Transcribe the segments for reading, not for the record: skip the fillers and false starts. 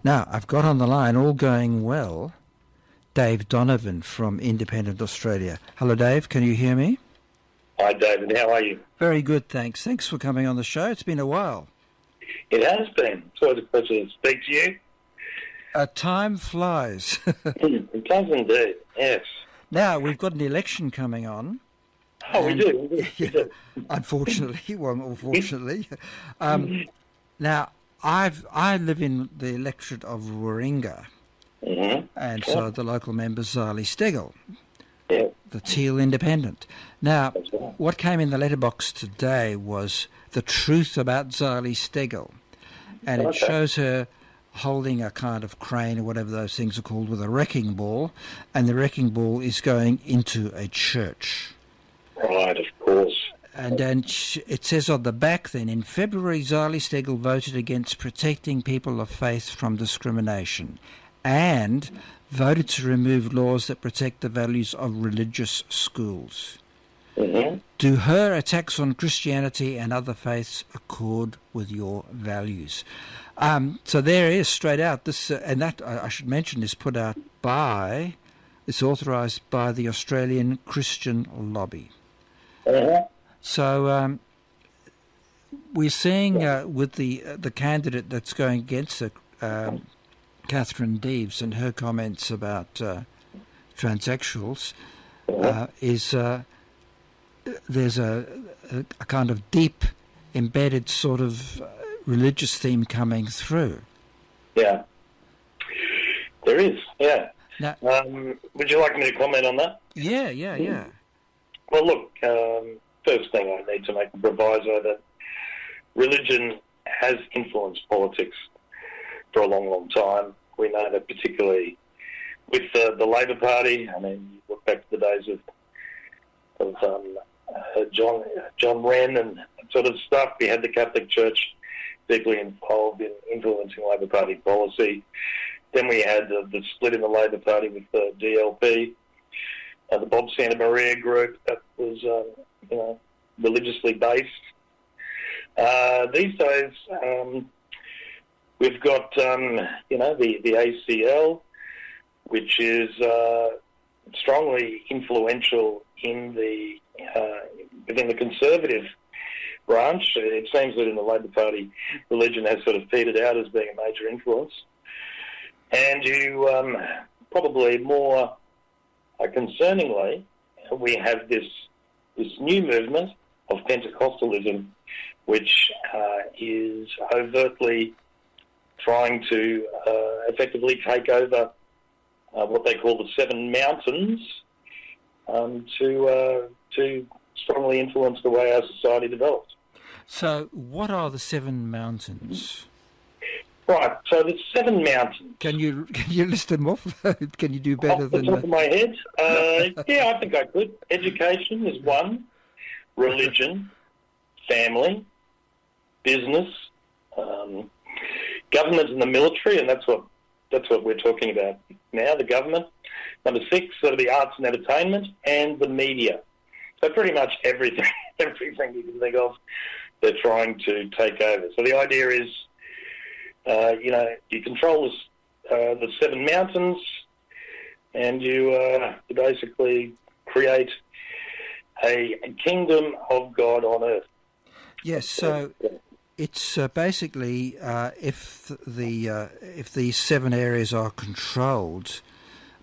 Now, I've got on the line, all going well, Dave Donovan from Independent Australia. Hello, Dave. Can you hear me? Hi, David. How are you? Very good, thanks. Thanks for coming on the show. It's been a while. It has been. It's always a pleasure to speak to you. Time flies. It does indeed, yes. Now, we've got an election coming on. Oh, we do. Yeah, unfortunately, or fortunately. Now, I live in the electorate of Warringah, and so the local member's Zali Stegel, the Teal Independent. Now, what came in the letterbox today was the truth about Zali Stegel, and it shows her holding a kind of crane or whatever those things are called with a wrecking ball, and the wrecking ball is going into a church. Right, of course. And then it says on the back then, in February, Zali Stegel voted against protecting people of faith from discrimination and voted to remove laws that protect the values of religious schools. Do her attacks on Christianity and other faiths accord with your values? So there is, straight out, this, and that, I should mention, is put out by, it's authorised by the Australian Christian Lobby. So we're seeing with the candidate that's going against her, Catherine Deves, and her comments about transsexuals, there's a kind of deep, embedded sort of religious theme coming through. Yeah, there is. Yeah. Now, would you like me to comment on that? Yeah. Well, look, first thing I need to make a proviso that religion has influenced politics for a long, long time. We know that particularly with the Labor Party. I mean, you look back to the days of John Wren and that sort of stuff. We had the Catholic Church deeply involved in influencing Labor Party policy. Then we had the split in the Labor Party with the DLP, the Bob Santa Maria group that was, religiously based. These days, we've got, the ACL, which is strongly influential in within the Conservative branch. It seems that in the Labor Party, religion has sort of petered out as being a major influence. And you probably more concerningly, we have this new movement of Pentecostalism, which is overtly trying to effectively take over what they call the Seven Mountains to strongly influence the way our society develops. So what are the Seven Mountains? Right, so the Seven Mountains. Can you list them off? Can you do better than off the top of my head? Yeah, I think I could. Education is one. Religion, family, business, government and the military, and that's what we're talking about now, the government. Number 6, sort of the arts and entertainment, and the media. So pretty much everything you can think of, they're trying to take over. So the idea is, you control the Seven Mountains, and you basically create a kingdom of God on earth. Yes, so it's basically if these 7 areas are controlled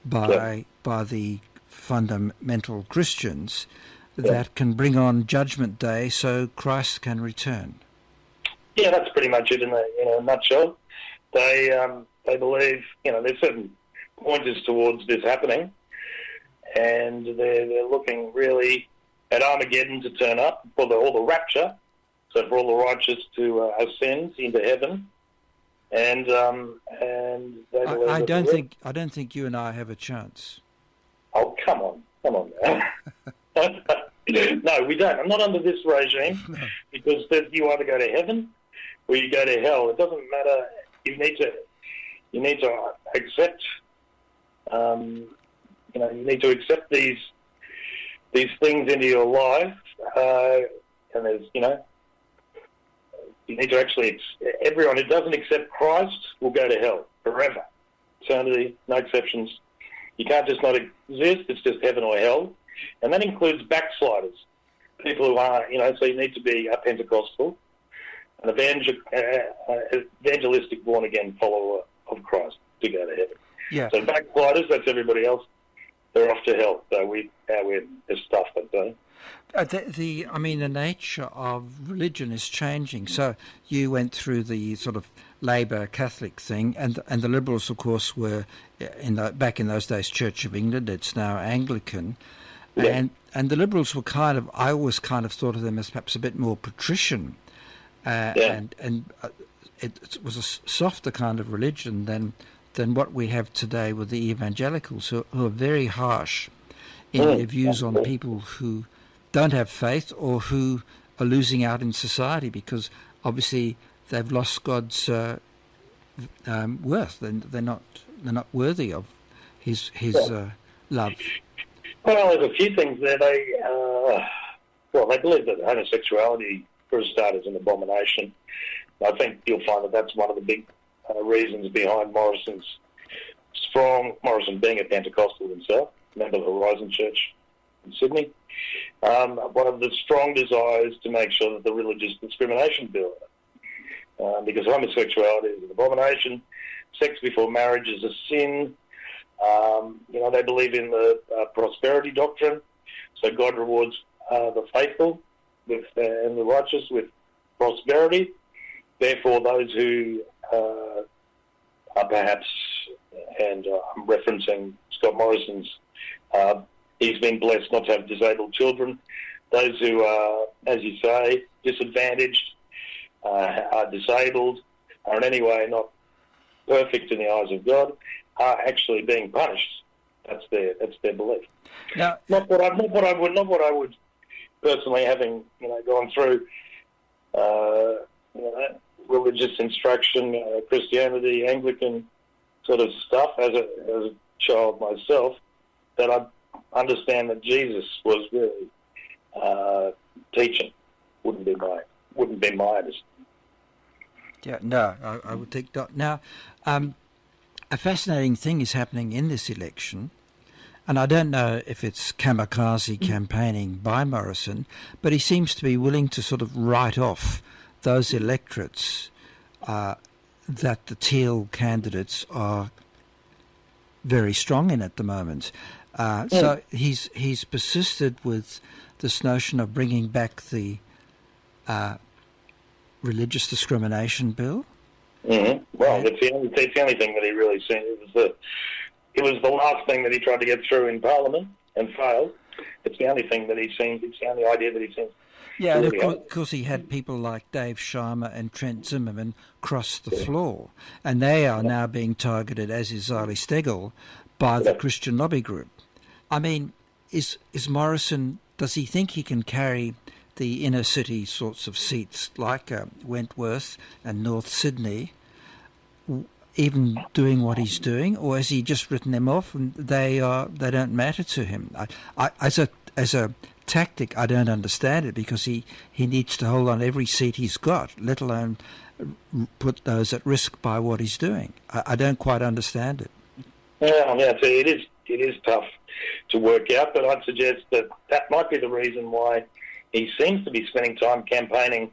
by the fundamental Christians, that can bring on Judgment Day, so Christ can return. Yeah, that's pretty much it in a nutshell. They believe, there's certain pointers towards this happening, and they're looking really at Armageddon to turn up for all the rapture, so for all the righteous to ascend into heaven, and they believe I don't think you and I have a chance. Oh, come on now. No, we don't. I'm not under this regime, because you either go to heaven or you go to hell. It doesn't matter. You need to accept. You need to accept these things into your life, and there's You need to actually, everyone who doesn't accept Christ will go to hell forever. Eternity, no exceptions. You can't just not exist, it's just heaven or hell. And that includes backsliders, people who are, so you need to be a Pentecostal, an evangelistic born-again follower of Christ to go to heaven. Yeah. So backsliders, that's everybody else. They're off to hell. So we're stuffed, I'd say. The nature of religion is changing. So you went through the sort of Labour Catholic thing, and the Liberals, of course, were back in those days Church of England. It's now Anglican, and the Liberals were I always kind of thought of them as perhaps a bit more patrician, and it was a softer kind of religion than what we have today with the evangelicals, who are very harsh in their views on people who don't have faith or who are losing out in society because obviously they've lost God's worth and they're not worthy of his love. Well, there's a few things there. They believe that homosexuality, for a start, is an abomination. I think you'll find that that's one of the big reasons behind Morrison being a Pentecostal himself, member of the Horizon Church in Sydney. One of the strong desires to make sure that the religious discrimination bill, because homosexuality is an abomination, sex before marriage is a sin. They believe in the prosperity doctrine, so God rewards the faithful and the righteous with prosperity. Therefore, those who are perhaps, and I'm referencing Scott Morrison's, he's been blessed not to have disabled children. Those who are, as you say, disadvantaged, are disabled, are in any way not perfect in the eyes of God, are actually being punished. That's their belief. Now, not what I would personally, having gone through religious instruction, Christianity, Anglican sort of stuff as a child myself, that I understand that Jesus was really teaching. Wouldn't be my understanding. Yeah, no, I would think not. Now, a fascinating thing is happening in this election, and I don't know if it's kamikaze campaigning by Morrison, but he seems to be willing to sort of write off those electorates that the Teal candidates are very strong in at the moment. So he's persisted with this notion of bringing back the religious discrimination bill. Mm-hmm. Well, it's the only thing that he really seen. It was the last thing that he tried to get through in Parliament and failed. It's the only thing that he's seen. It's the only idea that he's seen. Yeah, and of course he had people like Dave Sharma and Trent Zimmerman cross the floor, and they are now being targeted, as is Zali Steggall, by the Christian lobby group. I mean, is Morrison, does he think he can carry the inner city sorts of seats like Wentworth and North Sydney, even doing what he's doing, or has he just written them off and they don't matter to him? As a tactic, I don't understand it, because he needs to hold on every seat he's got, let alone put those at risk by what he's doing. I don't quite understand it. Well, yeah, so it is tough to work out, but I'd suggest that might be the reason why he seems to be spending time campaigning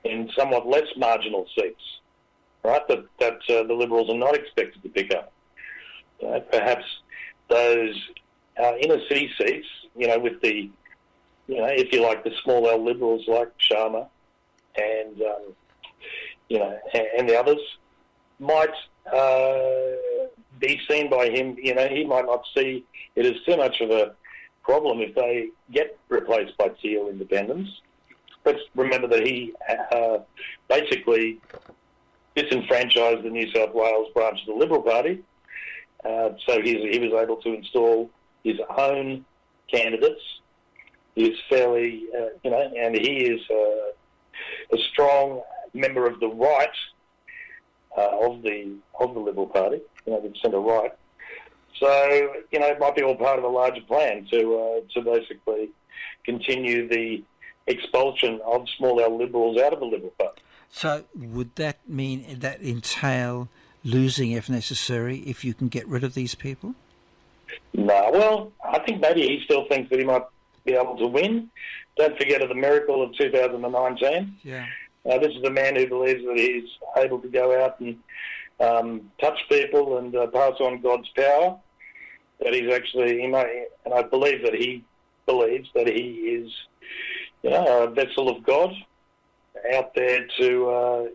in somewhat less marginal seats, right? That the Liberals are not expected to pick up. Perhaps those inner city seats, with the, if you like, the small L Liberals like Sharma and and the others might be seen by him. He might not see it as too much of a problem if they get replaced by Teal independents. Let's remember that he basically disenfranchised the New South Wales branch of the Liberal Party, so he was able to install his own candidates. He's fairly, and he is a strong member of the right of the Liberal Party, the centre right. So, it might be all part of a larger plan to basically continue the expulsion of small L Liberals out of the Liberal Party. So would that mean that entail losing if necessary if you can get rid of these people? No, well, I think maybe he still thinks that he might be able to win. Don't forget of the miracle of 2019. Yeah. This is a man who believes that he's able to go out and touch people and pass on God's power. That he's actually, and I believe that he believes that he is, a vessel of God out there to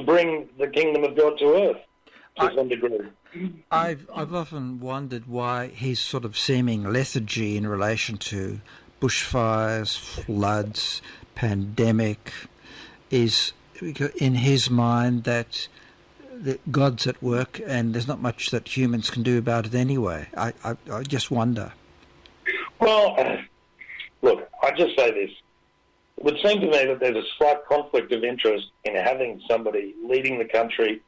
bring the kingdom of God to earth to some degree. I've often wondered why his sort of seeming lethargy in relation to bushfires, floods, pandemic is in his mind that God's at work and there's not much that humans can do about it anyway. I just wonder. Well, look, I just say this. It would seem to me that there's a slight conflict of interest in having somebody leading the country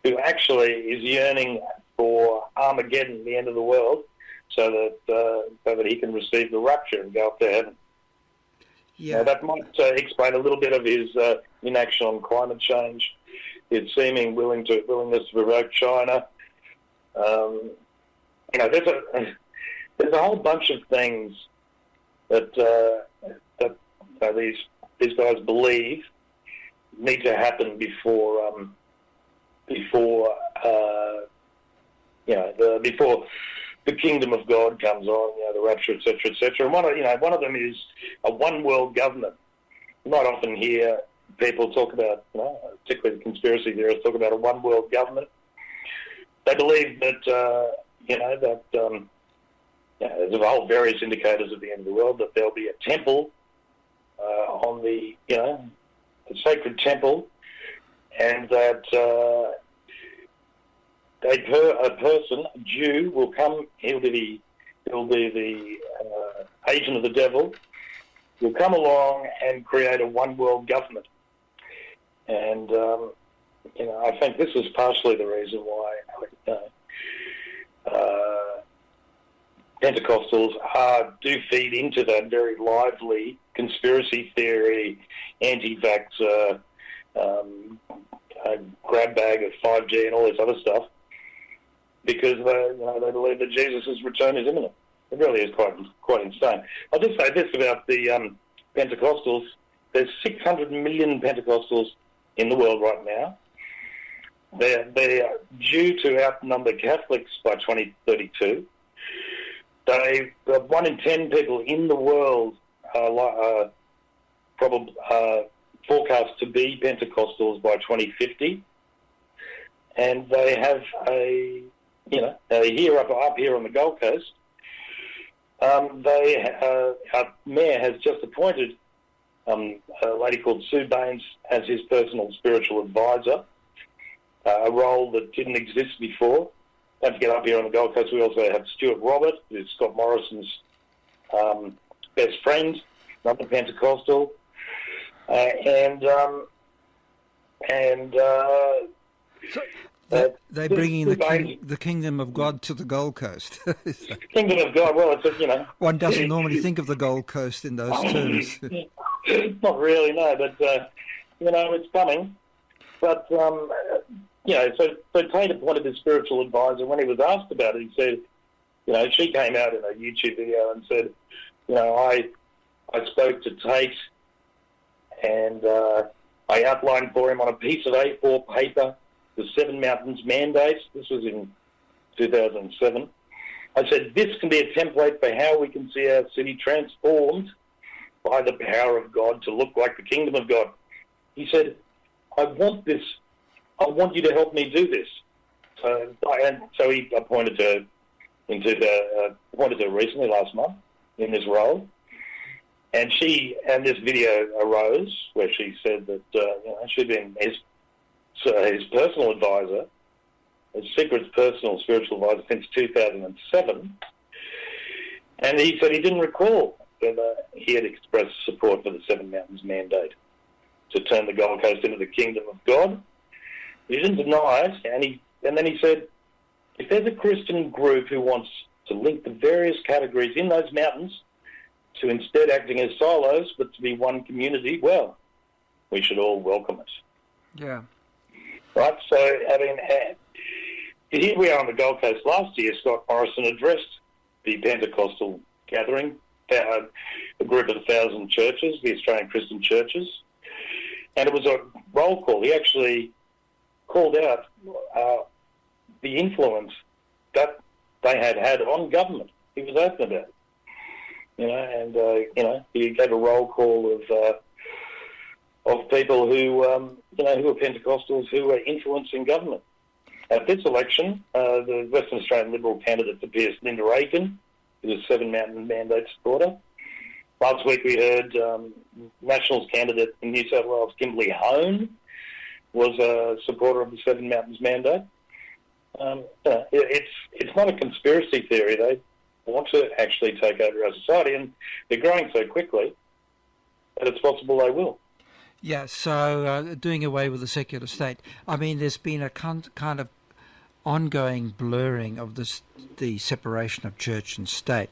who actually is yearning for Armageddon, the end of the world, so that he can receive the rapture and go up to heaven. Yeah, that might explain a little bit of his inaction on climate change, his seeming willingness to provoke China. There's a whole bunch of things that these guys believe need to happen before the kingdom of God comes on, the rapture, etc., etc. And one of them is a one world government. You might often hear people talk about, particularly the conspiracy theorists, talk about a one world government. They believe that there's a whole various indicators at the end of the world that there'll be a temple on the sacred temple, and that a person, a Jew, will come. He'll be the agent of the devil. Will come along and create a one world government. And I think this is partially the reason why Pentecostals do feed into that very lively conspiracy theory, anti-vax, grab bag of 5G and all this other stuff, because they believe that Jesus' return is imminent. It really is quite insane. I'll just say this about the Pentecostals. There's 600 million Pentecostals in the world right now. They're due to outnumber Catholics by 2032. They 1 in 10 people in the world are probably forecast to be Pentecostals by 2050, and they have up here on the Gold Coast. Our mayor has just appointed a lady called Sue Baines as his personal spiritual advisor, a role that didn't exist before. Don't forget, up here on the Gold Coast, we also have Stuart Robert, who's Scott Morrison's best friend, another Pentecostal, they're bringing the kingdom of God to the Gold Coast. Kingdom of God, well, it's one doesn't normally think of the Gold Coast in those terms. Not really, no, but it's coming. But so Tate appointed his spiritual advisor. When he was asked about it, he said, she came out in a YouTube video and said, I spoke to Tate and I outlined for him on a piece of A4 paper the Seven Mountains Mandate. This was in 2007. I said, this can be a template for how we can see our city transformed by the power of God to look like the kingdom of God. He said, I want this. I want you to help me do this. So he appointed her recently last month in this role. And this video arose where she said that she'd been his personal advisor, his secret personal spiritual advisor since 2007. And he said he didn't recall whether he had expressed support for the Seven Mountains Mandate to turn the Gold Coast into the kingdom of God. He didn't deny it, and then he said, if there's a Christian group who wants to link the various categories in those mountains to instead acting as silos, but to be one community, well, we should all welcome it. Yeah. Right, so, I mean, here we are on the Gold Coast last year. Scott Morrison addressed the Pentecostal gathering, a group of 1,000 churches, the Australian Christian churches, and it was a roll call. He actually called out the influence that they had on government. He was open about it, and he gave a roll call of people who who are Pentecostals who are influencing government. At this election, the Western Australian Liberal candidate for Pierce, Linda Aiken, who was Seven Mountain Mandate supporter. Last week we heard Nationals candidate in New South Wales, Kimberley Hone, was a supporter of the Seven Mountains Mandate. It's not a conspiracy theory. They want to actually take over our society, and they're growing so quickly that it's possible they will. Yeah, so doing away with the secular state. I mean, there's been a kind of ongoing blurring of the separation of church and state,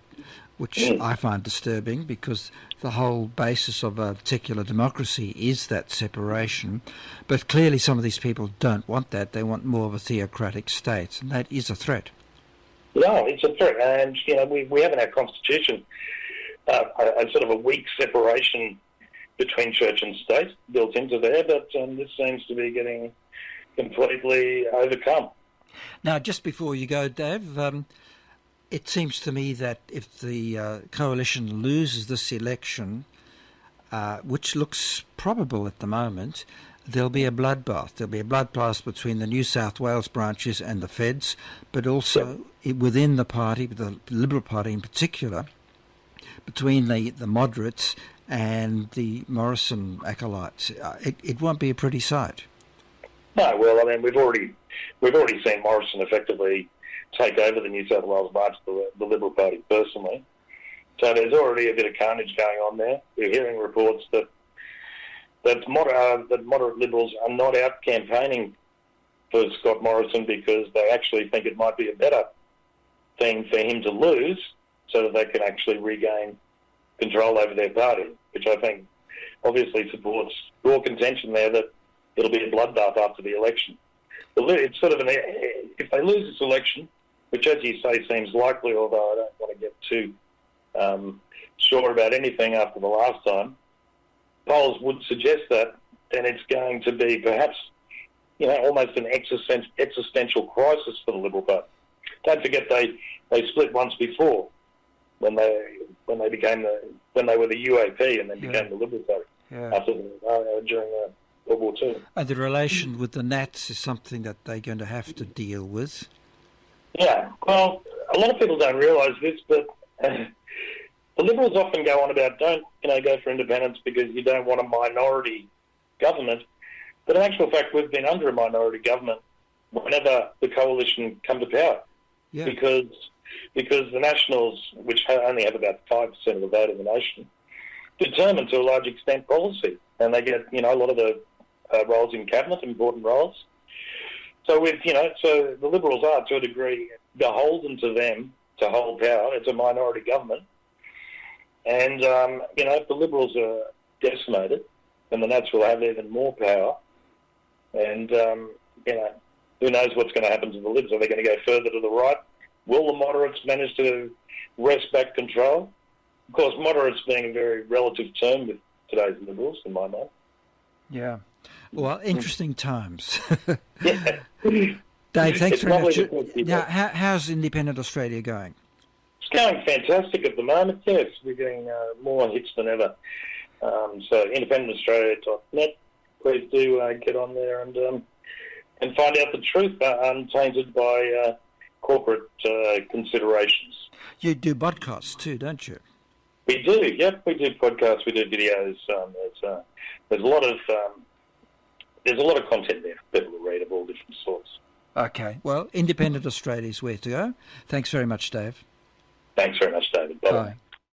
which I find disturbing, because the whole basis of a secular democracy is that separation. But clearly some of these people don't want that. They want more of a theocratic state, and that is a threat. No, it's a threat. And, we have in our Constitution a sort of a weak separation between church and state built into there, but this seems to be getting completely overcome. Now, just before you go, Dave, it seems to me that if the coalition loses this election, which looks probable at the moment, there'll be a bloodbath. There'll be a bloodbath between the New South Wales branches and the Feds, but also within the party, the Liberal Party in particular, between the moderates and the Morrison acolytes. It won't be a pretty sight. No, well, I mean, we've already seen Morrison effectively take over the New South Wales branch of the Liberal Party personally. So there's already a bit of carnage going on there. We're hearing reports that moderate Liberals are not out campaigning for Scott Morrison because they actually think it might be a better thing for him to lose so that they can actually regain control over their party, which I think obviously supports your contention there that it'll be a bloodbath after the election. It's sort of if they lose this election, which, as you say, seems likely, although I don't want to get too sure about anything after the last time, polls would suggest that, then it's going to be perhaps, almost an existential crisis for the Liberal Party. Don't forget they split once before when they were the UAP and then became the Liberal Party during World War II. And the relation with the Nats is something that they're going to have to deal with. Yeah, well, a lot of people don't realise this, but the Liberals often go on about don't go for independence because you don't want a minority government. But in actual fact, we've been under a minority government whenever the coalition come to power. Yeah. Because the Nationals, which only have about 5% of the vote in the nation, determine to a large extent policy. And they get, a lot of the roles in cabinet, important roles. So so the Liberals are, to a degree, beholden to them to hold power. It's a minority government. And, if the Liberals are decimated, then the Nats will have even more power. And, who knows what's going to happen to the Libs? Are they going to go further to the right? Will the moderates manage to wrest back control? Of course, moderates being a very relative term with today's Liberals, in my mind. Yeah. Well, interesting times. Yeah. Dave, thanks very much. Now, how's Independent Australia going? It's going fantastic at the moment, yes. We're getting more hits than ever. So independentaustralia.net, please do get on there and find out the truth, untainted by corporate considerations. You do podcasts too, don't you? We do, yep. We do podcasts, we do videos. There's a lot of content there for people to read of all different sorts. Okay. Well, Independent Australia is where to go. Thanks very much, Dave. Thanks very much, David. Bye.